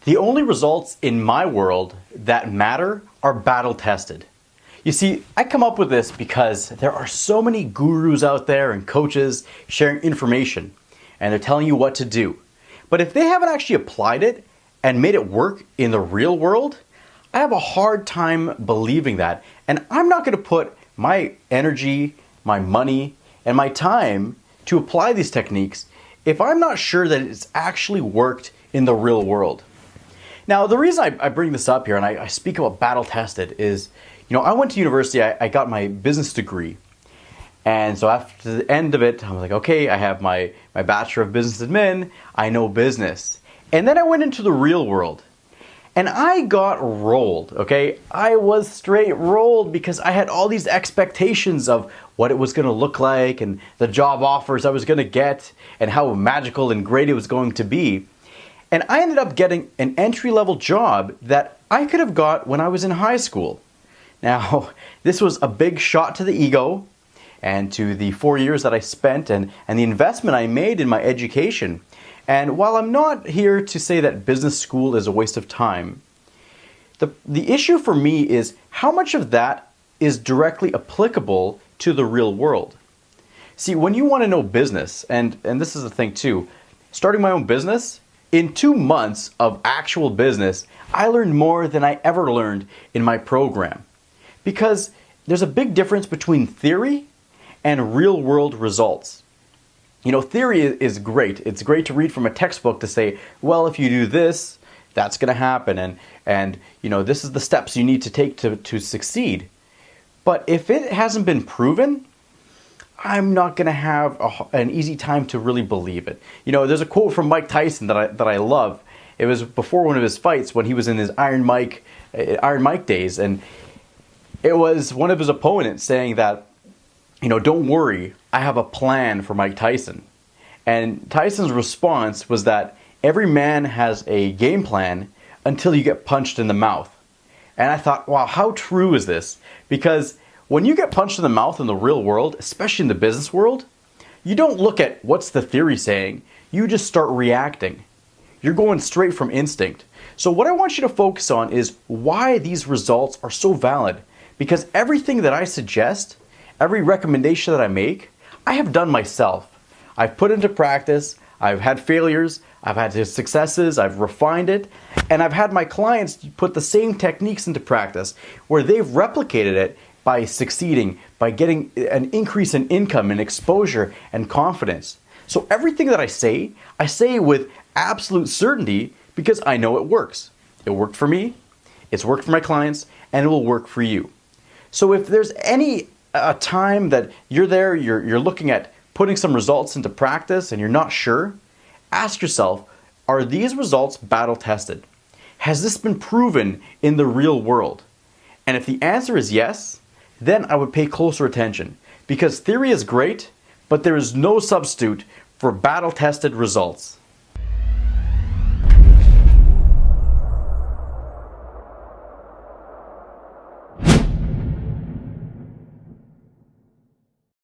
The only results in my world that matter are battle tested. You see, I come up with this because there are so many gurus out there and coaches sharing information, and they're telling you what to do. But if they haven't actually applied it and made it work in the real world, I have a hard time believing that. And I'm not going to put my energy, my money, and my time to apply these techniques if I'm not sure that it's actually worked in the real world. Now, the reason I bring this up here and I speak about battle tested is, I went to university, I got my business degree. And so after the end of it, I was like, okay, I have my Bachelor of Business Admin, I know business. And then I went into the real world. And I got rolled, okay? I was straight rolled because I had all these expectations of what it was going to look like and the job offers I was going to get and how magical and great it was going to be. And I ended up getting an entry-level job that I could have got when I was in high school. Now, this was a big shot to the ego and to the 4 years that I spent and the investment I made in my education. And while I'm not here to say that business school is a waste of time, the issue for me is how much of that is directly applicable to the real world. See, when you want to know business, and this is the thing too, starting my own business, in 2 months of actual business, I learned more than I ever learned in my program. Because there's a big difference between theory and real world results. Theory is great. It's great to read from a textbook to say, well, if you do this, that's going to happen. And this is the steps you need to take to succeed. But if it hasn't been proven, I'm not going to have an easy time to really believe it. There's a quote from Mike Tyson that I love. It was before one of his fights when he was in his Iron Mike days. And it was one of his opponents saying that, don't worry, I have a plan for Mike Tyson. And Tyson's response was that every man has a game plan until you get punched in the mouth. And I thought, wow, how true is this? Because when you get punched in the mouth in the real world, especially in the business world, you don't look at what's the theory saying, you just start reacting. You're going straight from instinct. So what I want you to focus on is why these results are so valid. Because everything that I suggest, every recommendation that I make, I have done myself. I've put into practice, I've had failures, I've had successes, I've refined it, and I've had my clients put the same techniques into practice where they've replicated it by succeeding, by getting an increase in income and exposure and confidence. So everything that I say with absolute certainty because I know it works. It worked for me, it's worked for my clients, and it will work for you. So if there's any time that you're looking at putting some results into practice and you're not sure, ask yourself, are these results battle tested? Has this been proven in the real world? And if the answer is yes, then I would pay closer attention because theory is great, but there is no substitute for battle tested results.